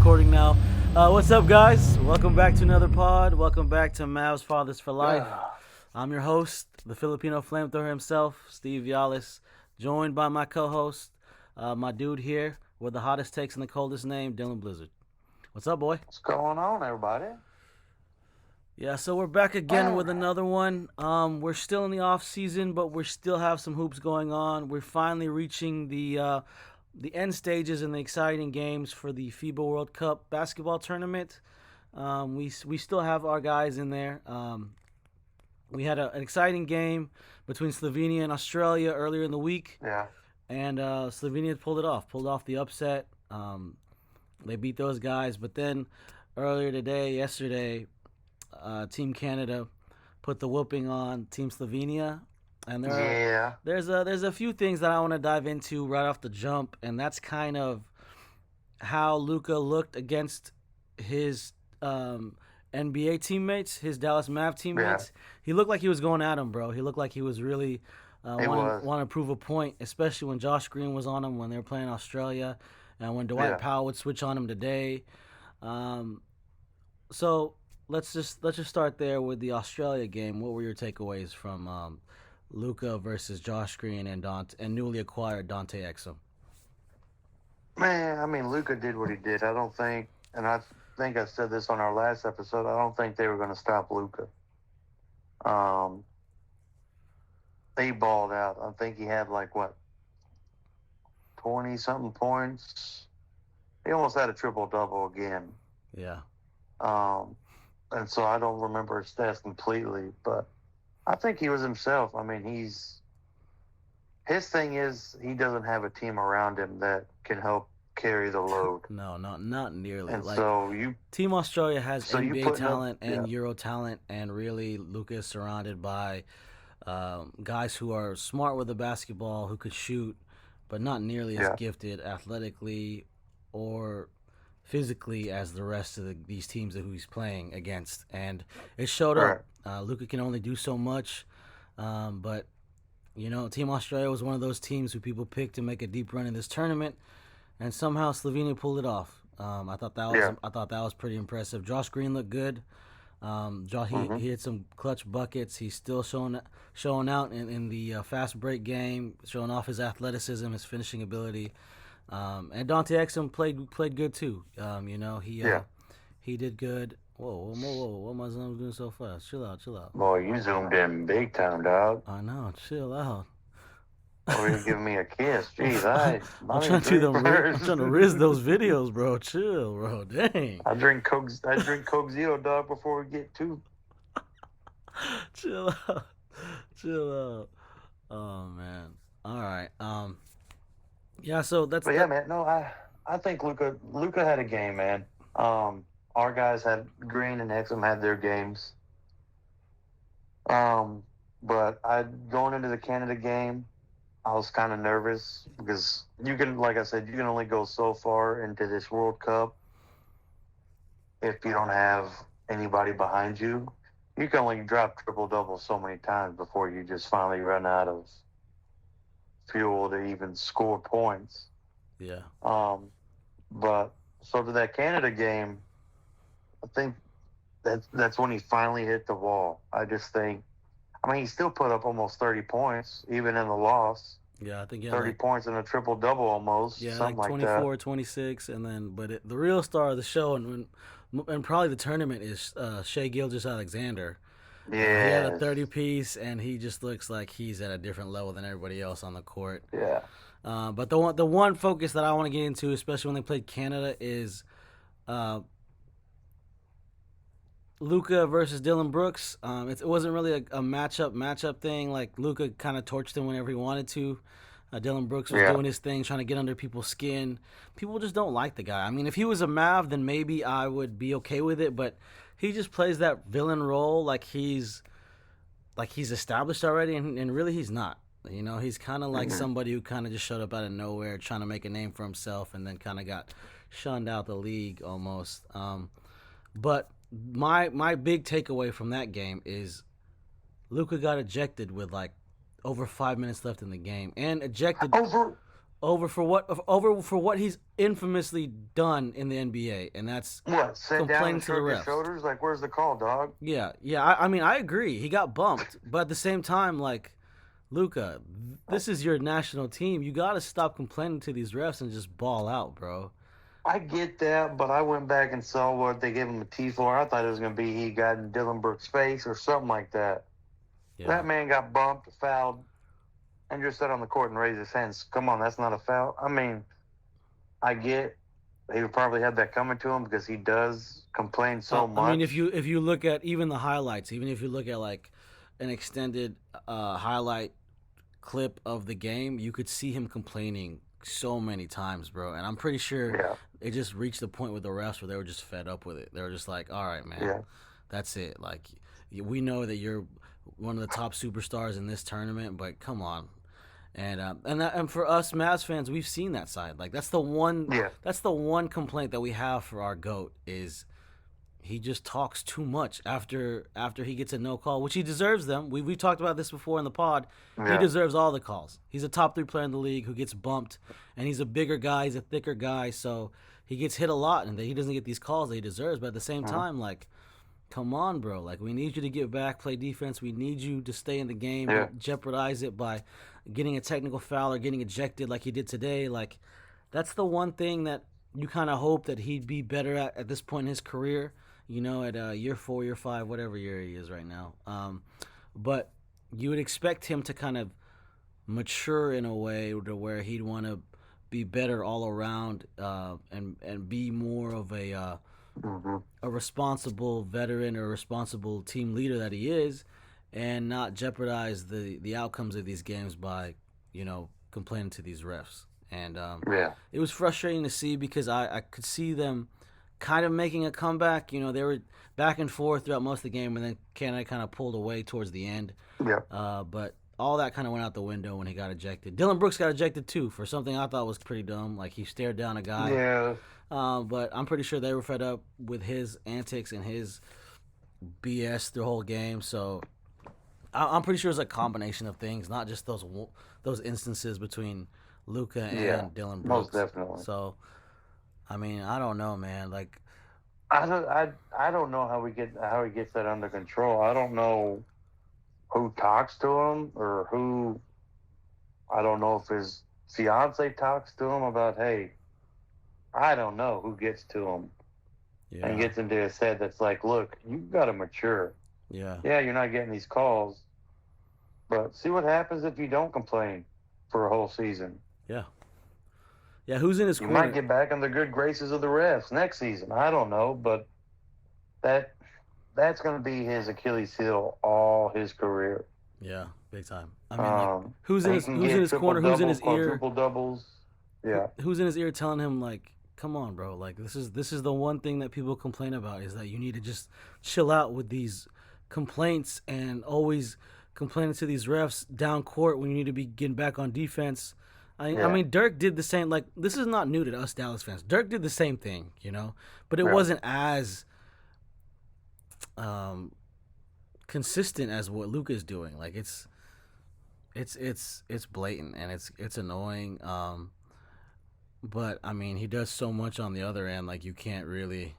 recording now. What's up, guys? Welcome back to another pod. Welcome back to Mavs Fathers for Life. I'm your host, the Filipino flamethrower himself, Steve Yalis, joined by my co-host, my dude here with the hottest takes and the coldest name, Dylan Blizzard. What's up, boy? What's going on, everybody? Yeah, so we're back again with another one. We're still in the off season, but we still have some hoops going on. We're finally reaching the end stages and the exciting games for the FIBA World Cup basketball tournament. We still have our guys in there. We had an exciting game between Slovenia and Australia earlier in the week, Yeah. and Slovenia pulled off the upset. They beat those guys, but then yesterday, Team Canada put the whooping on Team Slovenia, and Yeah. there's a few things that I want to dive into right off the jump, and that's kind of how Luka looked against his NBA teammates, his Dallas Mav teammates. He looked like he was going at him, bro. He looked like he was really want to prove a point, especially when Josh Green was on him when they were playing Australia, and when Dwight Powell would switch on him today. So let's just start there with the Australia game. What were your takeaways from Luka versus Josh Green and newly acquired Dante Exum? Man, I mean, Luka did what he did. I don't think, and I think I said this on our last episode, I don't think they were going to stop Luka. They balled out. I think he had 20-something points. He almost had a triple-double again. Yeah. And so I don't remember his stats completely, but I think he was himself. I mean, his thing is he doesn't have a team around him that can help carry the load. No, not nearly. And so Team Australia has NBA talent up, and Euro talent, and really Luka is surrounded by guys who are smart with the basketball, who could shoot, but not nearly as gifted athletically or physically as the rest of these teams that he's playing against, and it showed up. Luka can only do so much, but Team Australia was one of those teams who people picked to make a deep run in this tournament, and somehow Slovenia pulled it off. I thought that was pretty impressive. Josh Green looked good. He hit some clutch buckets. He's still showing out in the fast break game, showing off his athleticism, his finishing ability. And Dante Exum played good too. He did good. Whoa, what am I doing so fast? Chill out. Boy, you zoomed in big time, dog. I know, chill out. Or you giving me a kiss? Jeez, I'm trying to riz those videos, bro. Chill, bro. Dang. I drink Coke Zero, dog, before we get too. Chill out. Oh man. All right. Yeah, so that's. But yeah, man. No, I think Luka had a game, man. Our guys Green and Exum had their games. But going into the Canada game, I was kind of nervous because like I said, you can only go so far into this World Cup if you don't have anybody behind you. You can only drop triple-double so many times before you just finally run out of fuel to even score points. Yeah. But so to that Canada game, I think that's when he finally hit the wall. I just think, I mean, he still put up almost 30 points, even in the loss. Yeah, I think 30 points and a triple-double almost. Yeah, something like 24, 26, and then the real star of the show and probably the tournament is Shai Gilgeous-Alexander. Yeah, he had a 30-piece, and he just looks like he's at a different level than everybody else on the court. Yeah. But the one focus that I want to get into, especially when they played Canada, is Luka versus Dylan Brooks. It wasn't really a matchup thing. Like, Luka kind of torched him whenever he wanted to. Dylan Brooks was doing his thing, trying to get under people's skin. People just don't like the guy. I mean, if he was a Mav, then maybe I would be okay with it. But he just plays that villain role like he's established already, and really he's not. He's kind of like somebody who kind of just showed up out of nowhere, trying to make a name for himself, and then kind of got shunned out the league almost. But my big takeaway from that game is Luka got ejected with over 5 minutes left in the game, and ejected over for what he's infamously done in the NBA, and that's What? Sit down complaining and to the shrug his refs. shoulders? Like, where's the call, dog? Yeah, yeah. I mean, I agree. He got bumped, but at the same time, like Luka, this is your national team. You got to stop complaining to these refs and just ball out, bro. I get that, but I went back and saw what they gave him a T for. I thought it was going to be he got in Dylan Brooks' face or something like that. Yeah. That man got bumped, fouled, and just sat on the court and raised his hands. Come on, that's not a foul. I mean, I get he would probably have that coming to him because he does complain so I mean, if much. you look at even the highlights, even if you look at like an extended highlight clip of the game, you could see him complaining so many times, bro. And I'm pretty sure Yeah, it just reached the point with the refs where they were just fed up with it. They were just like, "All right, man, yeah, that's it. Like, we know that you're one of the top superstars in this tournament, but come on." And for us Mavs fans, we've seen that side. Like yeah. that's the one complaint that we have for our goat is he just talks too much after he gets a no call, which he deserves them. We talked about this before in the pod. He Yeah. deserves all the calls. He's a top 3 player in the league who gets bumped, and he's a bigger guy. He's a thicker guy, so he gets hit a lot, and he doesn't get these calls that he deserves. But at the same Mhm. time, like, come on, bro. Like, we need you to get back, play defense. We need you to stay in the game. Yeah. Don't jeopardize it by getting a technical foul or getting ejected like he did today. Like, that's the one thing that you kind of hope that he'd be better at this point in his career. At year 4, year 5, whatever year he is right now. But you would expect him to kind of mature in a way to where he'd want to be better all around, and be more of Hmm. a responsible veteran or responsible team leader that he is, and not jeopardize the outcomes of these games by complaining to these refs. And Yeah. it was frustrating to see because I could see them kind of making a comeback. They were back and forth throughout most of the game, and then Canada kind of pulled away towards the end. Yeah. But all that kind of went out the window when he got ejected. Dylan Brooks got ejected too for something I thought was pretty dumb. Like, he stared down a guy. Yeah. But I'm pretty sure they were fed up with his antics and his BS the whole game. So I'm pretty sure it's a combination of things, not just those instances between Luka Yeah. and Dylan Most Brooks. definitely. So I mean, I don't know, man. Like, I don't know how he gets that under control. I don't know who talks to him or who. I don't know if his fiance talks to him about, hey, I don't know who gets to him and yeah, gets into his head that's like, look, you got to mature. yeah, Yeah, you're not getting these calls, but see what happens if you don't complain for a whole season. yeah, yeah. Who's in his You might corner? get back in the good graces of the refs next season. I don't know, but that that's going to be his Achilles heel all his career. Yeah, big time. I mean, like, He can who's in get his triple corner? Who's in doubles, his ear? quadruple doubles. Yeah, Who's in his ear telling him, like, come on, bro? Like, this is the one thing that people complain about, is that you need to just chill out with these complaints and always complaining to these refs down court when you need to be getting back on defense. I yeah, mean, Dirk did the same. Like, this is not new to us Dallas fans. Dirk did the same thing, but it yeah, wasn't as um, consistent as what Luka's doing. Like, it's blatant and it's annoying. But I mean, he does so much on the other end. Like, yeah. you can't really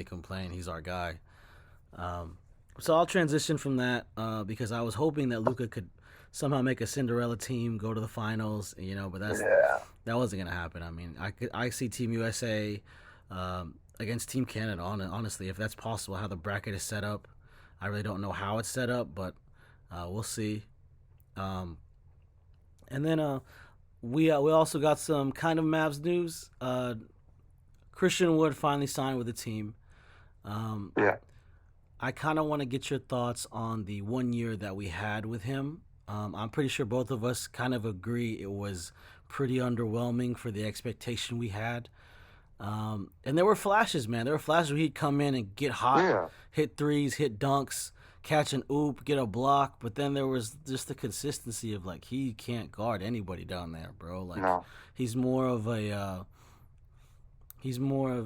complain. He's our guy. So I'll transition from that because I was hoping that Luka could somehow make a Cinderella team, go to the finals, but Yeah. that wasn't gonna happen. I mean, I see Team USA against Team Canada. Honestly, if that's possible, how the bracket is set up, I really don't know how it's set up, but we'll see. Um, and then we also got some kind of Mavs news. Christian Wood finally signed with the team. Um, Yeah. I kind of want to get your thoughts on the 1 year that we had with him. I'm pretty sure both of us kind of agree it was pretty underwhelming for the expectation we had. And there were flashes, man. There were flashes where he'd come in and get hot, Yeah. hit threes, hit dunks, catch an oop, get a block. But then there was just the consistency of, like, he can't guard anybody down there, bro. Like, No. he's more of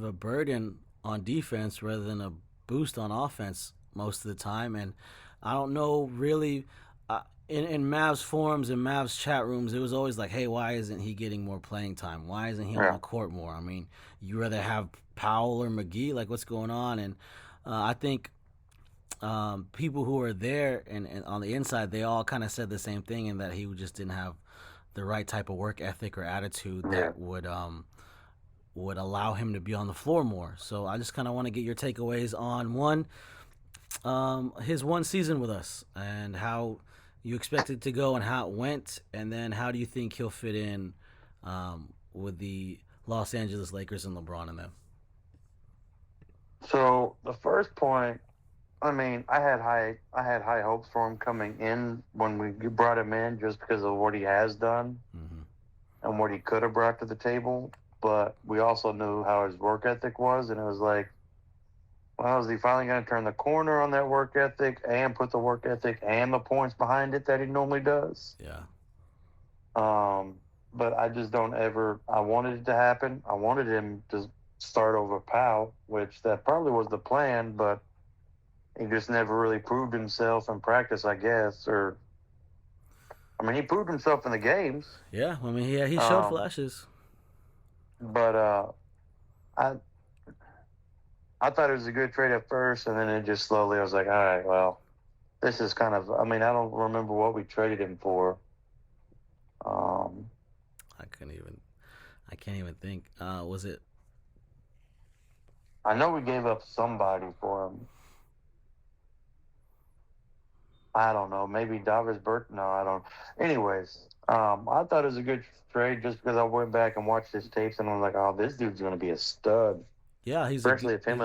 a burden on defense rather than a boost on offense most of the time. And I don't know really. in Mavs forums and Mavs chat rooms, it was always like, hey, why isn't he getting more playing time? Why isn't he on Yeah, the court more? I mean, you rather have Powell or McGee? Like, what's going on? And I think people who are there and on the inside, they all kind of said the same thing, in that he just didn't have the right type of work ethic or attitude yeah. that would allow him to be on the floor more. So I just kind of want to get your takeaways on one, his one season with us, and how you expect it to go and how it went, and then how do you think he'll fit in with the Los Angeles Lakers and LeBron and them? So the first point, I mean, I had high hopes for him coming in when we brought him in, just because of what he has done Mm-hmm. and what he could have brought to the table. But we also knew how his work ethic was, and it was like, well, is he finally going to turn the corner on that work ethic and put the work ethic and the points behind it that he normally does? Yeah. Um, but I just don't ever. I wanted it to happen. I wanted him to start over Powell, which that probably was the plan, but he just never really proved himself in practice, I guess. Or I mean, he proved himself in the games. Yeah. I mean, he showed Um, flashes. but I I thought it was a good trade at first, and then it just slowly. I was like, all right, well, this is kind of. I mean, I don't remember what we traded him for. Um, I couldn't even. I can't even think. Was it? I know we gave up somebody for him. I don't know. Maybe Davis Burt. No, I don't. Anyways, I thought it was a good trade just because I went back and watched his tapes, and I was like, oh, this dude's going to be a stud. Yeah, Especially if he's him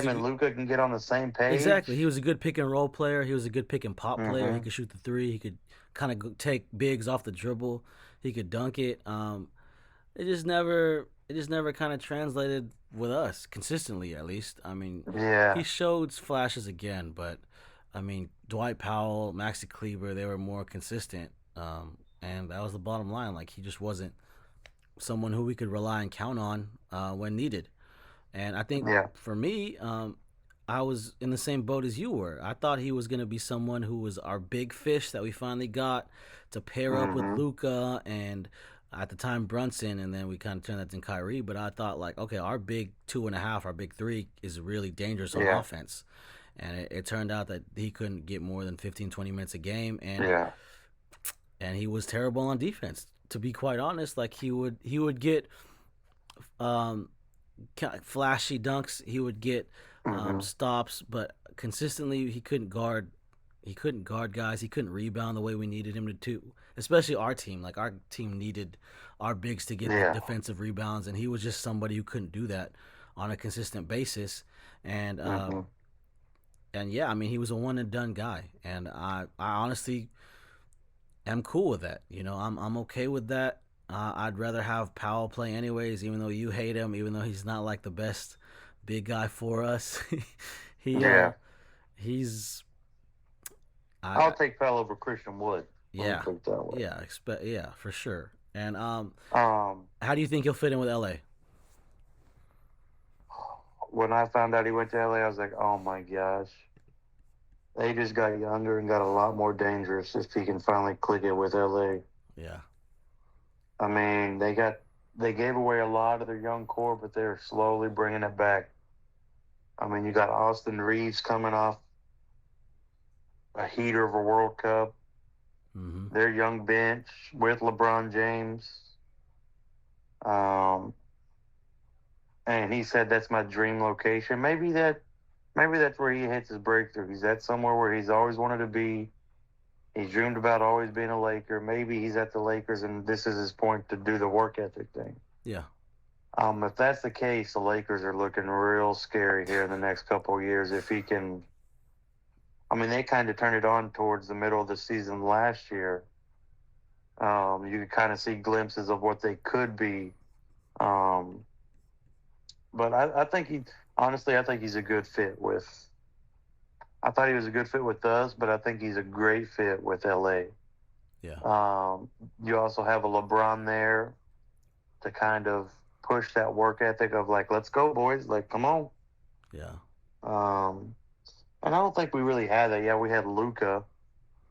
and Luka can get on the same page. exactly. He was a good pick and roll player. He was a good pick and pop player. He Mm-hmm. could shoot the three. He could kind of take bigs off the dribble. He could dunk it. It just never kind of translated with us consistently. At least, I mean, he Yeah, showed flashes again, but I mean, Dwight Powell, Maxi Kleber, they were more consistent, and that was the bottom line. Like, he just wasn't someone who we could rely and count on when needed. And I think yeah. for me, I was in the same boat as you were. I thought he was going to be someone who was our big fish that we finally got to pair up with Mm-hmm. Luka and at the time Brunson, and then we kind of turned that to Kyrie. But I thought, like, okay, our big two and a half, our big three is really dangerous on Yeah, offense. And it turned out that he couldn't get more than 15, 20 minutes a game, yeah. and he was terrible on defense. To be quite honest, like, he would get um, flashy dunks. He would get Mm-hmm. stops, but consistently he couldn't guard. He couldn't guard guys. He couldn't rebound the way we needed him to do. Especially our team. Like, our team needed our bigs to get the Yeah. defensive rebounds, and he was just somebody who couldn't do that on a consistent basis. And Mm-hmm. and yeah, I mean, he was a one and done guy, and I honestly am cool with that. I'm okay with that. I'd rather have Powell play anyways, even though you hate him, even though he's not like the best big guy for us. he Yeah. he's I'll I take Fell over Christian Wood. Let me yeah, put it that way. yeah, for sure. And Um, how do you think he'll fit in with LA? when I found out he went to LA, I was like, oh my gosh. They just got younger and got a lot more dangerous if he can finally click it with LA. Yeah, I mean, they gave away a lot of their young core, but they're slowly bringing it back. I mean, you got Austin Reeves coming off a heater of a World Cup. mm-hmm. Their young bench with LeBron James. Um, and he said that's my dream location. Maybe that's where he hits his breakthrough. He's at somewhere where he's always wanted to be. He's dreamed about always being a Laker. Maybe he's at the Lakers and this is his point to do the work ethic thing. Yeah, If that's the case, the Lakers are looking real scary here in the next couple of years. If he can, I mean, they kind of turned it on towards the middle of the season last year. You could kind of see glimpses of what they could be. Um, but I think honestly, I think he's a good fit with. I thought he was a good fit with us, but I think he's a great fit with LA. yeah, You also have a LeBron there to kind of push that work ethic of like, let's go, boys, like, come on. yeah, Um, and I don't think we really had that. Yeah, we had Luka,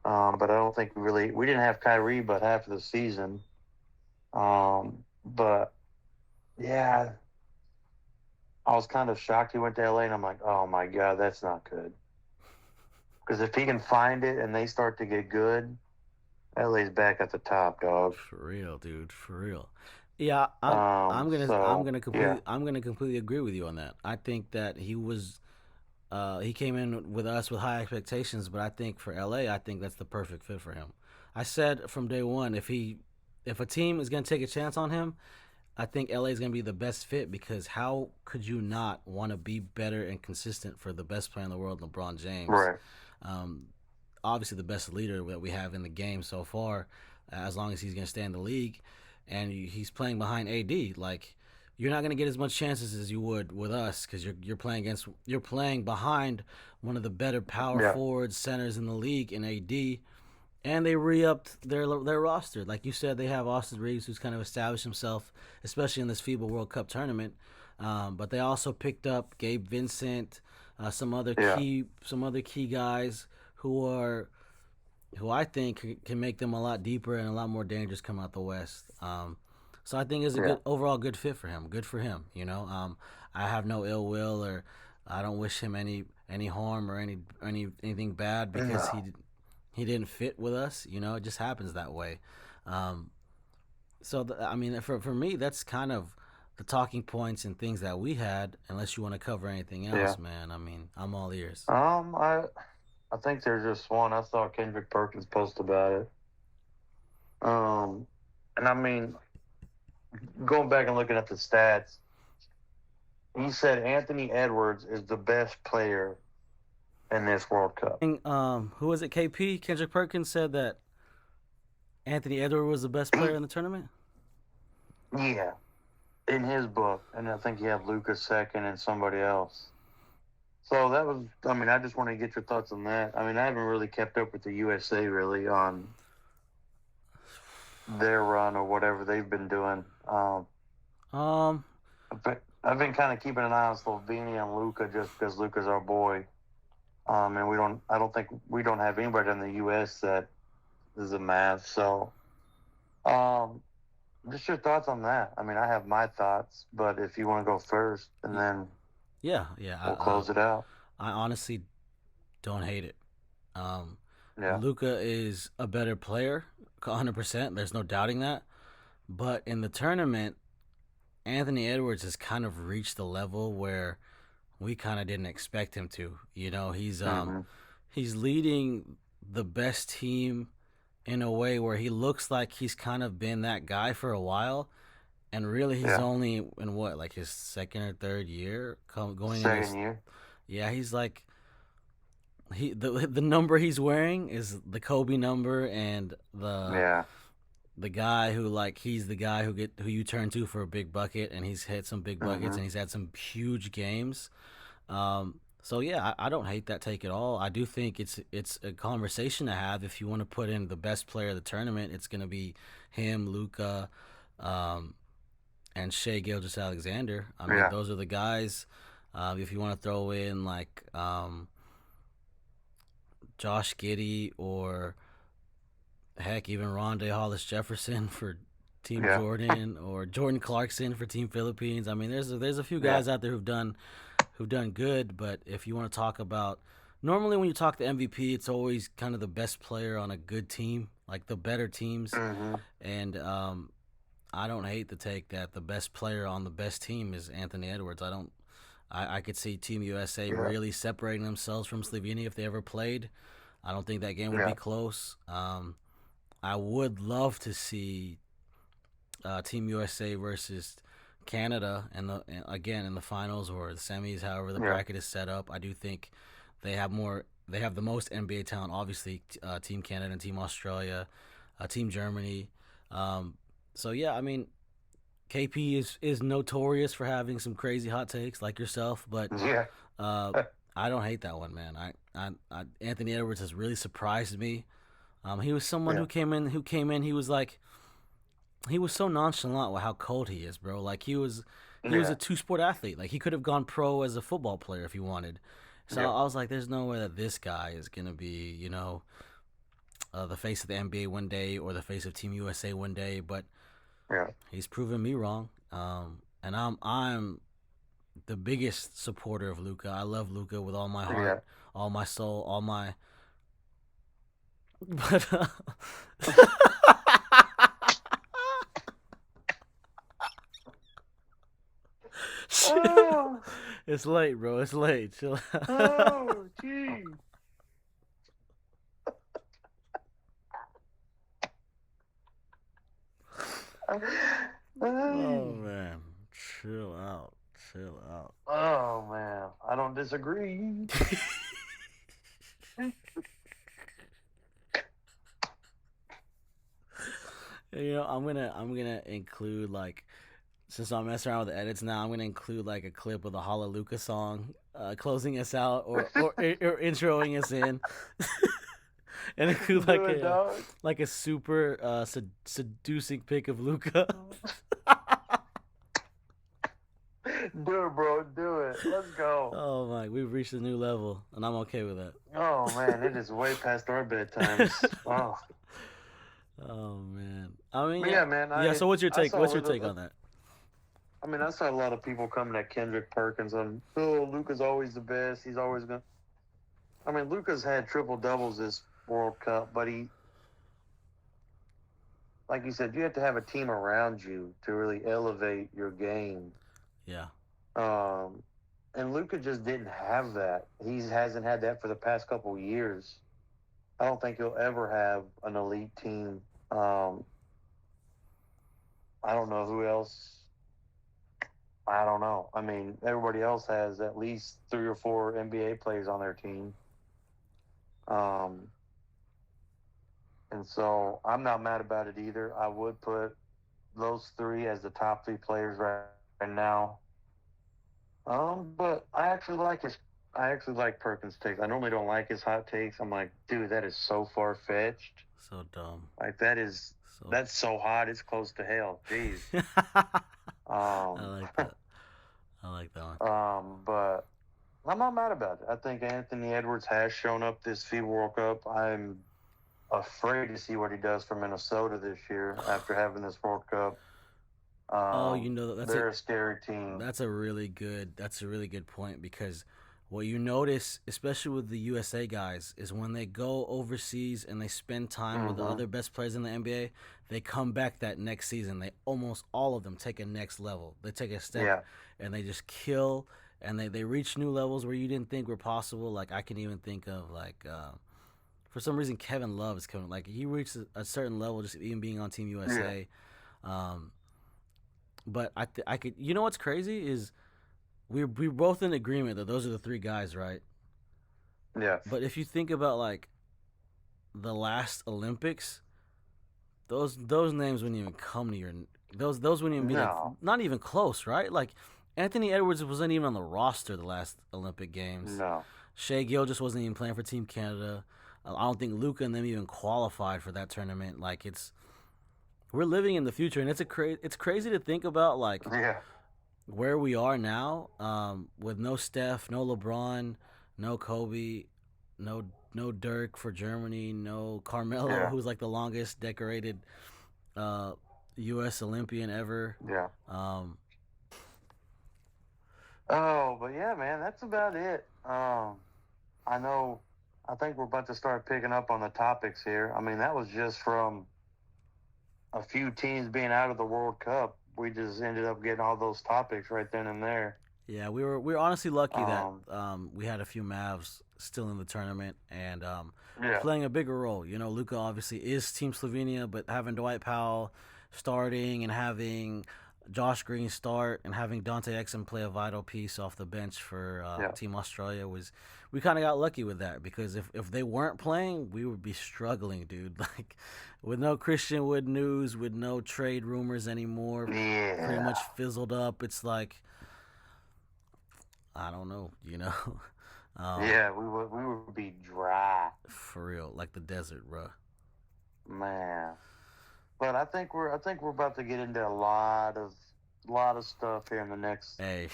But I don't think we didn't have Kyrie but half of the season. But yeah, I was kind of shocked he went to LA, and I'm like, oh my god, that's not good. Because if he can find it and they start to get good, LA's back at the top, dog. For real, dude. For real. Yeah, So yeah, I'm gonna completely agree with you on that. I think that he came in with us with high expectations, but I think for LA, I think that's the perfect fit for him. I said from day one, if a team is gonna take a chance on him, I think LA is gonna be the best fit because how could you not want to be better and consistent for the best player in the world, LeBron James? right. Um, Obviously the best leader that we have in the game so far, as long as he's going to stay in the league, and he's playing behind AD. Like you're not going to get as much chances as you would with us because you're playing behind one of the better power Yeah, forwards centers in the league in AD. And they re-upped their roster, like you said. They have Austin Reeves, who's kind of established himself, especially in this FIBA World Cup tournament. But they also picked up Gabe Vincent, yeah, some other key guys who are who I think can make them a lot deeper and a lot more dangerous come out the West. So I think it's a yeah. good overall good fit for him. Good for him. I have no ill will or I don't wish him any harm or anything bad because No, he didn't fit with us. It just happens that way. Um, I mean, for me, that's kind of the talking points and things that we had. Unless you want to cover anything yeah. else, man. I mean, I'm all ears. Um, I I think there's just one. I saw Kendrick Perkins post about it. Um, and I mean, going back and looking at the stats, he said Anthony Edwards is the best player in this World Cup. Who was it? KP Kendrick Perkins said that Anthony Edwards was the best player in the tournament. Yeah, in his book, and I think he had Luka second and somebody else. So that was. I mean, I just want to get your thoughts on that. I mean, I haven't really kept up with the USA really on their run or whatever they've been doing. Um, I've been kind of keeping an eye on Slovenia and Luka just because Luka's our boy. And we don't. I don't think we don't have anybody in the U.S. that is a Mavs. So, um, just your thoughts on that. I mean, I have my thoughts, but if you want to go first, and then yeah, yeah. we'll close it out. I honestly don't hate it. Um, Yeah, Luca is a better player, 100%. There's no doubting that. But in the tournament, Anthony Edwards has kind of reached the level where we kind of didn't expect him to. mm-hmm. He's leading the best team in a way where he looks like he's kind of been that guy for a while, and really he's Yeah, only in what like his second or third year going in second this. year. Yeah, he's like the number he's wearing is the Kobe number, and Yeah, the guy who like he's the guy who you turn to for a big bucket, and he's hit some big buckets mm-hmm. and he's had some huge games. So yeah, I don't hate that take at all. I do think it's a conversation to have. If you want to put in the best player of the tournament, it's going to be him, Luca, um, and Shea Gilgeous-Alexander. I mean, Yeah, those are the guys. If you want to throw in like Josh Giddey or heck, even Rondé Hollis Jefferson for Team yeah, Jordan or Jordan Clarkson for Team Philippines. I mean, there's a few yeah, guys out there who've done good, but if you want to talk about normally when you talk to MVP, it's always kind of the best player on a good team, like the better teams, mm-hmm. and I don't hate the take that the best player on the best team is Anthony Edwards. I could see Team USA Yeah, really separating themselves from Slovenia if they ever played. I don't think that game would be yeah, close. I would love to see Team USA versus Canada, again in the finals or the semis, however the yeah, bracket is set up. I do think they have more. They have the most NBA talent, obviously. Team Canada and Team Australia, Team Germany. Um, so yeah, I mean, KP is notorious for having some crazy hot takes like yourself, but yeah, uh, I don't hate that one, man. Anthony Edwards has really surprised me. He was someone yeah, who came in. He was so nonchalant with how cold he is, bro. Like he was a yeah, two sport athlete. Like he could have gone pro as a football player if he wanted. So yeah, I was like, there's no way that this guy is gonna be, the face of the NBA one day or the face of Team USA one day, but Yeah. he's proven me wrong. And I'm the biggest supporter of Luka. I love Luka with all my heart, Yeah. all my soul, all my. But Oh, it's late, bro. It's late. Chill. oh, gee. Oh Hey. man, chill out. Chill out. Oh man, I don't disagree. I'm gonna include like since I'm messing around with the edits now, I'm gonna include like a clip of the Hallelujah song, closing us out or introing us in, and include Do it, dog. like a super seducing pic of Luca. Do it, bro. Do it. Let's go. Oh my, we've reached a new level, and I'm okay with Oh man, it is way past our bedtimes. that. Oh, Oh man, I mean, but yeah, man. yeah. So what's your I take? saw What's your with take on that? I mean, I saw a lot of people coming at Kendrick Perkins on, oh, Luka's always the best. He's always gonna. I mean, Luka's had triple doubles this World Cup, but like you said, you have to have a team around you to really elevate your game. Yeah, Um, and Luka just didn't have that. He hasn't had that for the past couple of years. I don't think he'll ever have an elite team. Um, I don't know who else. I don't know. I mean, everybody else has at least 3 or 4 NBA players on their team. Um, and so I'm not mad about it either. I would put those 3 as the top 3 players right now. But I actually like Perkins' takes. I normally don't like his hot takes. I'm like, dude, that is so far fetched. so dumb. Like So. that's so hot. It's close to hell. Jeez. I Um, like that. I like that one. but I'm not mad about it. I think Anthony Edwards has shown up this FIBA World Cup. I'm afraid to see what he does for Minnesota this year after having this World Cup. Oh, that's They're a scary team. that's a really good point because what you notice, especially with the USA guys, is when they go overseas and they spend time with the Mm-hmm. other best players in the NBA, they come back that next season. They almost all of them take a next level. They take a step Yeah. and they just kill and they reach new levels where you didn't think were possible. Like I can even think of like for some reason Kevin Love is coming. Like he reached a certain level just even being on Team USA. Um, but I could. You know what's crazy is we're both in agreement that those are the 3 guys, right? Yeah. But if you think about like the last Olympics, those names wouldn't even come to your those wouldn't even be like No. not even close, right? Like Anthony Edwards wasn't even on the roster the last Olympic Games. No. Shea Gill just wasn't even playing for Team Canada. I don't think Luka and them even qualified for that tournament. Like we're living in the future, and it's crazy to think about like Yeah. where we are now, with no Steph, no LeBron, no Kobe, no Dirk for Germany, no Carmelo, Yeah. who's like the longest decorated uh, U.S. Olympian ever. Yeah. Um, Oh, but yeah, man, that's about it. I know. I think we're about to start picking up on the topics here. I mean, that was just from a few teams being out of the World Cup. We just ended up getting all those topics right then and there. yeah, we were honestly lucky that Um, we had a few Mavs still in the tournament and yeah. playing a bigger role. You know, Luka obviously is Team Slovenia, but having Dwight Powell starting and having Josh Green start and having Dante Exum play a vital piece off the bench for Yeah. Team Australia was we kind of got lucky with that because if they weren't playing, we would be struggling, dude. Like with no Christian Wood news, with no trade rumors anymore, pretty Yeah. much fizzled up. It's like I don't know, you know. Yeah, we would be dry, For real, like the desert, bro. man. But I think we're about to get into a lot of stuff here in the next Hey,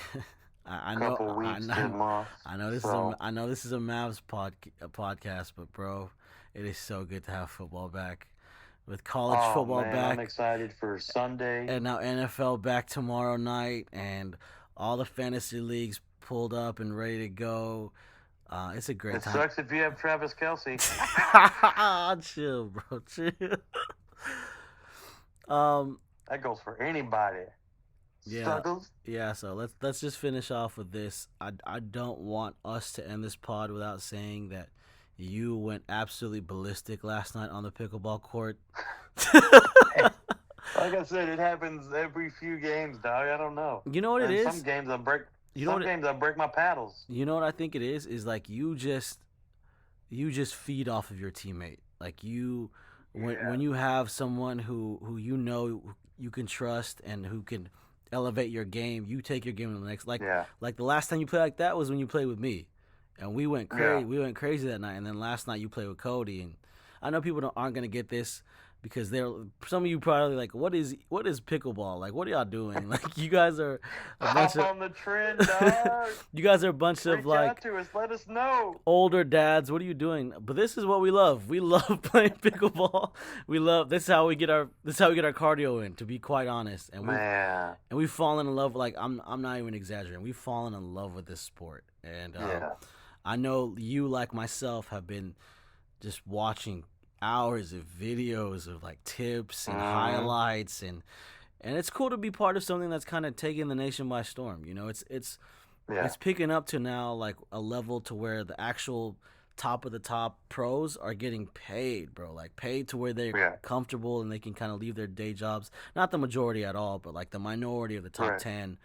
I know, couple weeks to months. I know this So I know this is a Mavs podcast, but bro, It is so good to have football back. With college Oh football man, I'm back, excited for Sunday. and now NFL back tomorrow night, and all the fantasy leagues pulled up and ready to go. It's a great It time. sucks if you have Travis Kelsey. Chill, bro. Chill. Um, That goes for anybody. yeah, Struggles. yeah. So let's just finish off with this. I don't want us to end this pod without saying that you went absolutely ballistic last night on the pickleball court. Like I said, it happens every few games, dog. I don't know. You know what it And is? some games I break. You know Some what? games I break my paddles. You know what I think it is? Is like you just feed off of your teammate. Like when you have someone who you know you can trust and who can elevate your game, you take your game to the next. Yeah. Like the last time you played like that was when you played with me, and we went crazy. Yeah. We went crazy that night, and then last night you played with Cody. And I know people aren't gonna get this because they're some of you probably like, what is pickleball? Like, what are y'all doing? Like, you guys are a bunch Hop on the trend, dog. you guys are a bunch of Reach like out to us. Let us know. older dads. What are you doing? But this is what we love. We love playing pickleball. We love this is how we get our cardio in, to be quite honest. And Man. we've fallen in love. Like, I'm not even exaggerating. We've fallen in love with this sport. And Yeah. I know you, like myself, have been just watching hours of videos of like tips and highlights, and it's cool to be part of something that's kind of taking the nation by storm. You know, it's picking up to now like a level to where the actual top of the top pros are getting paid, bro. Like, paid to where they're comfortable and they can kind of leave their day jobs. Not the majority at all, but like the minority of the top 10.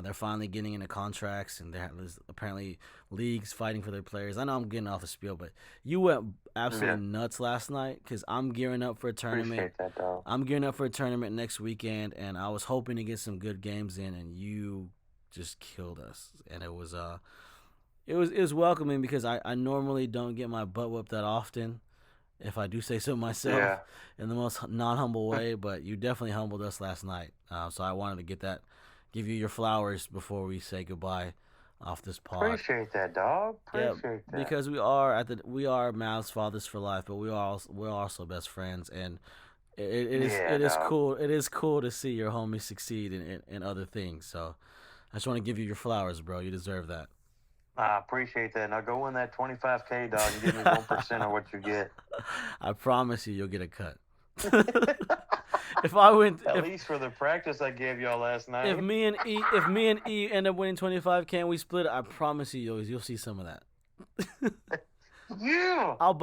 They're finally getting into contracts, and there's apparently leagues fighting for their players. I know I'm getting off the spiel, but you went absolutely nuts last night because I'm gearing up for a tournament. Appreciate that, dog. I'm gearing up for a tournament next weekend, and I was hoping to get some good games in, and you just killed us. And it was welcoming because I normally don't get my butt whipped that often, if I do say so myself, in the most non-humble way. But you definitely humbled us last night. So I wanted to give you your flowers before we say goodbye off this pod. Appreciate that, dog. Appreciate that. Because we are Mavs fathers for life, but we're also best friends, and it is cool. It is cool to see your homie succeed in other things. So I just want to give you your flowers, bro. You deserve that. I appreciate that. Now go win that $25K, dog, and give me 1% of what you get. I promise you'll get a cut. If I win, at least for the practice I gave y'all last night. If me and E end up winning 25K and we split it, I promise you'll see some of that. Yeah. I'll buy